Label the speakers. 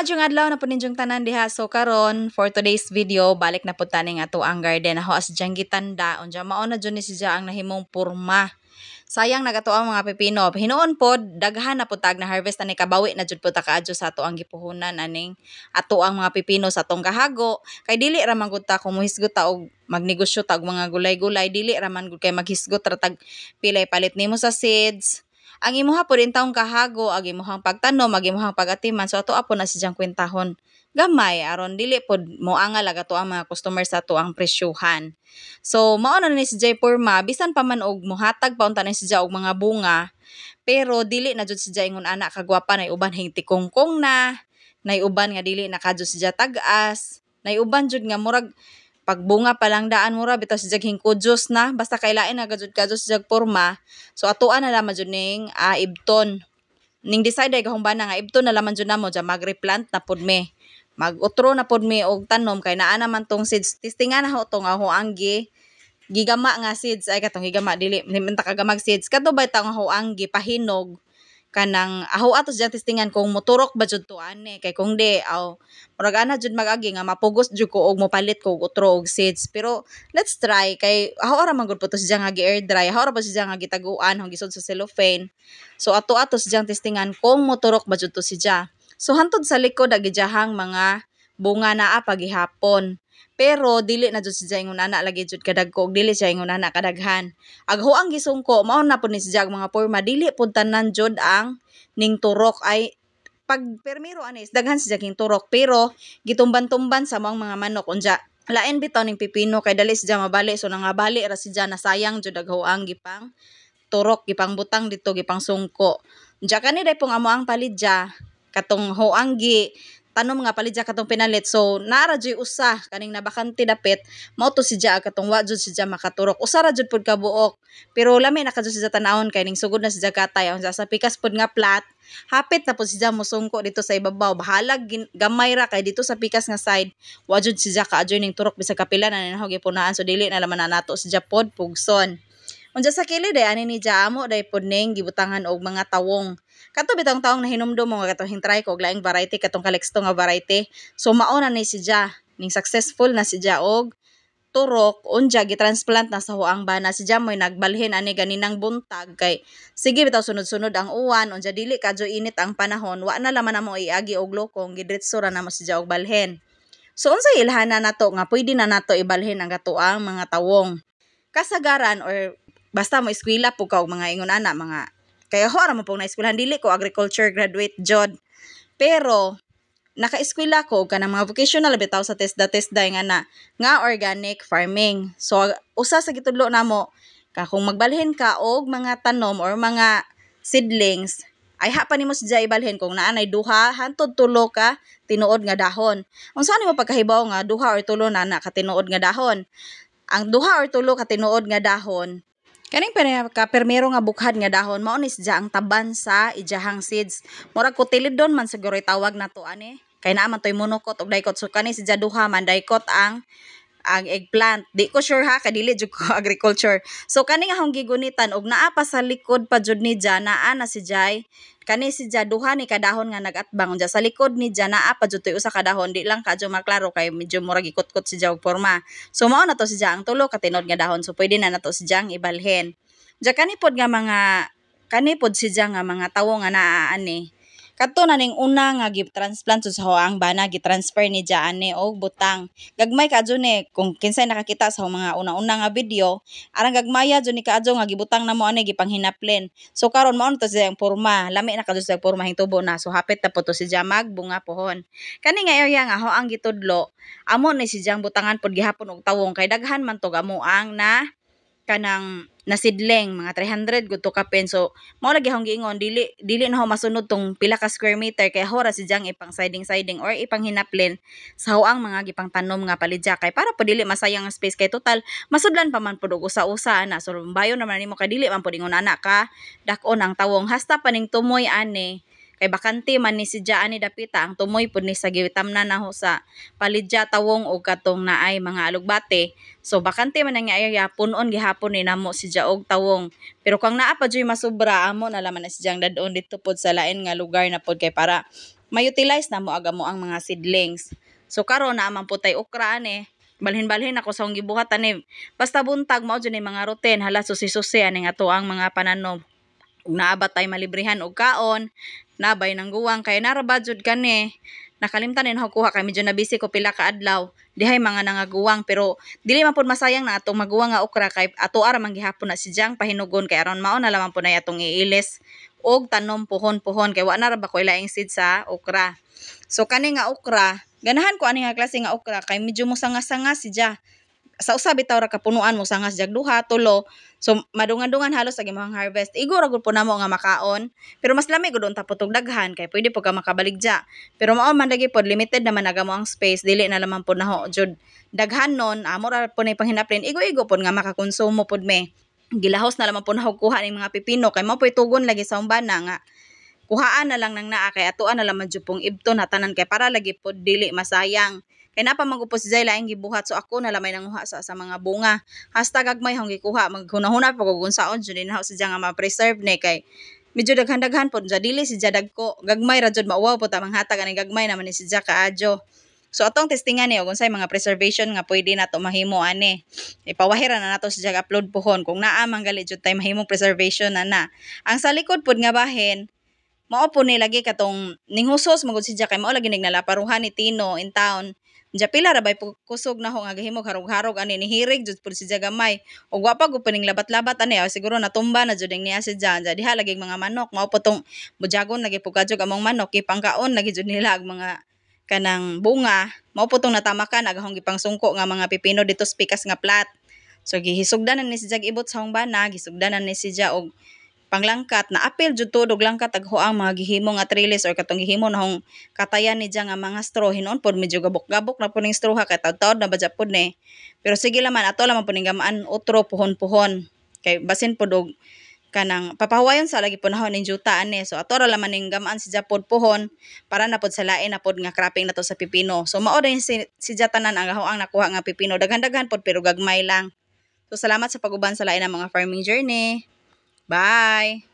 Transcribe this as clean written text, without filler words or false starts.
Speaker 1: Maadjong adlaw na po ninyong tanan diha. So karon for today's video, balik na po taning ato ang garden. Ako as dyang gitanda, unja mao na jud ni siya ang nahimong porma. Sayang nagato ang mga pepino. Hinuon po daghan na po tag na harvest ani kabawi na jud po ta kaadyo sa ato ang gipuhunan aning ato ang mga pepino sa atong kahago. Kay dili ra man gud ta kung muhisgot ta og magnegosyo ta og mga gulay-gulay, dili ra man gud kay maghisgot ra tag pilay palit nimo sa seeds. Ang imuha po rin taong kahago, ang imuhang pagtanom, ang imuhang pagatiman. So ato apo na sidyang kwentahon. Gamay, aron dili po moangal aga to ang mga customer sa to ang presyuhan. So mao na ni si Jay Porma, bisan pa man og mohatag pa unta ni siya og mga bunga, pero dili na jud siya ingon ana kagwapa, nay uban hing tikongkong na, nay uban nga dili na kadyo siya tag-as, nay uban jud nga murag pagbunga pa lang daan mura bitaw si jaghing kudyos na basta kailain na gajud kadyos jag porma. So atuan na lamang jud ning ibton ning decide ay gahumbana nga ibton na lamang jud namo ja mag-replant na pud me, mag-utro na pud me og tanom kay naa naman tong seeds. Testingan na ho to nga hoanggi gigama nga seeds ay katong gigama dili nimenta kagamag seeds kadto ba ta nga hoanggi pahinog kanang aho atos diyan testingan kung moturok ba jud to ani, kay kung di aw murag ana jud magagi nga mapugos jud ko og mopalit ko og utro og seeds. Pero let's try kay aho ra man gud po to siya nga gi-air dry, aho ra ba siya nga gitaguan hong gisod sa cellophane. So ato atos diyan testingan kung moturok ba jud to siya. So hantod sa likod agijahang mga bunga naa pagihapon. Pero dili na jud siya ingon ana lagi jud kadagko og dili siya ingon ana kadaghan. Agho ang gisungko mao na pud ni siya mga porma, dili pud tanan jud ang ning turok ay pag permiro anis daghan siya king turok pero gitumban-tumban sa mga manok unja lain bitaw ning pipino kay dali siya mabali. So nangabali ra siya na sayang jud agho ang gipang turok gipang butang dito gipang sungko. Unja kani day pong amo ang palidya katong hoanggi tanom nga palidya katong pinalit. So naara jud usa kaning nabakante dapit mao to siya katong wa jud siya makaturok, usa ra jud pud ka buok pero lami na kadto siya tanawon kay ning sugod na siya katay unsa sa pikas pud nga plat hapit na pud siya mosungko dito sa ibabaw. Bahalag gamay ra kay dito sa pikas nga side wa jud siya kaadyo ning turok bisag kapila na ninahog gipunaan. So dili na laman na nato siya pod pugson. Unja sa kilid ay ani ni amo day pud ning gibutangan og mga tawong. Kadto bitong tawong na hinumdum mo nga katong hintry ko og laing variety katong kalexto nga variety. So mao na ni siya ning successful na siya og turok unja gitransplant na sa huang bana. Siya mo'y nagbalhin ani ganinang buntag kay sige bitaw sunod-sunod ang uwan unja dili kadyo init ang panahon, wa na laman namo iagi og lokong gidretso ra namo siya og balhin. So unsay ilhana nato nga pwede na nato ibalhin ang katuang mga tawong kasagaran or basta mo eskwela po ka og mga ingon ana mga kaya ho ra mo pong na-eskwelahan, dili ko agriculture graduate jud pero naka-eskwela ko og kanang mga vocational bitaw sa TESDA nga organic farming. So usa sa gitudlo namo ka kung magbalhin ka og mga tanom or mga seedlings ay ha pa nimo siya ibalhin kung naanay duha hantod tulo ka tinuod nga dahon. Unsa nimo pagkahibaw nga duha or tulo na ka tinuod nga dahon? Ang duha or tulo ka tinuod nga dahon kaning permero nga bukhad nga dahon mao ni siya ang taban sa ijahang seeds. Murag kutilidon man siguro tawag nato ani kay naa man toy monokot og daikot. So kani siya duha man daikot ang eggplant. Di ko sure ha kay dili jud ko agriculture. So kani nga hong gigunitan og naa pa sa likod pa jud ni diya naa na si Jay kani si diya duha ni kadahon nga nagatbang unja sa likod ni diya naa pa jud toy usa ka dahon. Di lang kadyo maklaro kay medyo murag ikot-kot si diya og porma. So mao na to si diya ang tulo ka tinod nga dahon. So pwede na nato si diya ibalhin. Diya kani pod si diya nga mga tawo nga naa ani kadto na ning una nga gi-transplant sa hoang bana gi-transfer ni diya ani og butang. Gagmay kadyo ni kung kinsay nakakita sa mga una-una nga video arang gagmaya jud ni kadyo nga gibutang namo ani gipanghinaplen. So karon mao to siya ang porma, lami na kadyo sa porma hingtubo na. So hapit na po to siya magbunga pohon. Kani nga area nga hoang gitudlo amo ni siyang butangan pod gihapon og tawong kay daghan man to gamo ang na kanang nasidling mga 300 gud to ka pen. So mao lagi hong giingon dili na ho masunod tong pila ka square meter kay hora si jang ipang siding or ipang hinaplen sa hoang mga gipang tanom nga palidya kay para po dili masayang ang space kay total masudlan pa man pud og usa-usa na. So bayo naman nimo kay dili man pud ingon ana ka dak-on ang tawong hasta paning tumoy ani kay bakante man ni siya ani dapita ang tumoy pud ni sa gitamnan na ho sa palidya tawong og katong naay mga alugbate. So bakante man ang area punon gihapon ni namo siya og tawong. Pero kung naa pa joy masubra amo na laman na siyang dadon dito pod sa lain nga lugar na pod kay para ma-utilize na mo aga mo ang mga seedlings. So karon na man putay okra ani. Balhin-balhin ako sa akong gibuhat ani. Basta buntag mao jud ni mga routine hala susi-susi ani nga to ang mga pananom. Ug naabat tay malibrihan og kaon, nabay nang guwang kay naraba jud kani. Nakalimtan din ako kuha kay medyo na busy ko pila ka adlaw. Dihay mga nangaguwang pero dili man pud masayang na atong maguwang nga okra kay ato ara man gihapon na si Jang pahinugon kay aron mao na lamang pud na atong iilis og tanom puhon-puhon kay wa na ra ba ko ilaing seed sa okra. So kani nga okra, ganahan ko ani nga klase nga okra kay medyo mo sanga-sanga si Ja. Sa usa bitaw ra kapunuan mo sangas jag duha tulo. So madungan-dungan halos sa imong harvest. Igo ra gud po namo nga makaon. Pero mas lami gud unta putog daghan kay pwede po ka makabaligja. Pero mao man lagi pod limited naman agamo ang space dili na lamang pod naho jud daghan non amo ra po ni panghinaplin. Igo-igo pod nga makakonsumo pod me. Gilahos na lamang po naho kuha ning mga pipino kay mao po'y tugon lagi sa umbana nga kuhaan na lang nang naa kay atuan na lang jupong ibton hatanan kay para lagi pod dili masayang. Kay napa magupos jay laing gibuhat so ako na lamay nanguha sa mga bunga. Hasta gagmay hong gikuha maghunahuna pa kung unsaon jud dinha sa nga ma-preserve ni kay medyo daghan-daghan pod dili si dagko gagmay ra jud mauwaw po ta manghatag ani gagmay naman ni si kaadyo. So atong testingan ni og unsay mga preservation nga pwede nato mahimo ani. Ipawahira na nato si upload pohon kung naa manggali jud tay mahimong preservation na. Ang sa likod pod nga bahin mao po ni lagi katong ninghusos magud si kay mao lagi nagnalaparuhan ni Tino in town. Diya pila ra bay kusog na ho nga gahimog harog-harog ani ni hirig jud pud si gamay. Og wa pa gud paning labat-labat ani siguro natumba na jud niya si Jan. Diha lagi mga manok mao potong bujagon lagi pugajog among manok ipangkaon lagi jud nila ang mga kanang bunga. Mao potong natamakan agahong gipangsungko nga mga pipino dito spikas nga plat. So gihisugdanan ni si Jag ibot sa hungbana, gisugdanan ni si Ja og panglangkat na apil jud to og langkat agho ang mga gihimo nga trellis or katong gihimo nahong katayan ni Jang nga mga straw hinon pod medyo gabok-gabok na po ning straw ha kay taud-taud na badya pod ni. Pero sige laman ato lamang po ning gamaan utro puhon-puhon kay basin pod og kanang papahuwayon sa lagi punahon ning juta ani. So ato ra laman ning gamaan si Japod puhon para na pod sa lain na pod nga cropping nato sa pipino. So mao din si Jatanan ang ang nakuha nga pipino daghan-daghan pod pero gagmay lang. So salamat sa paguban sa lain ng mga farming journey. Bye!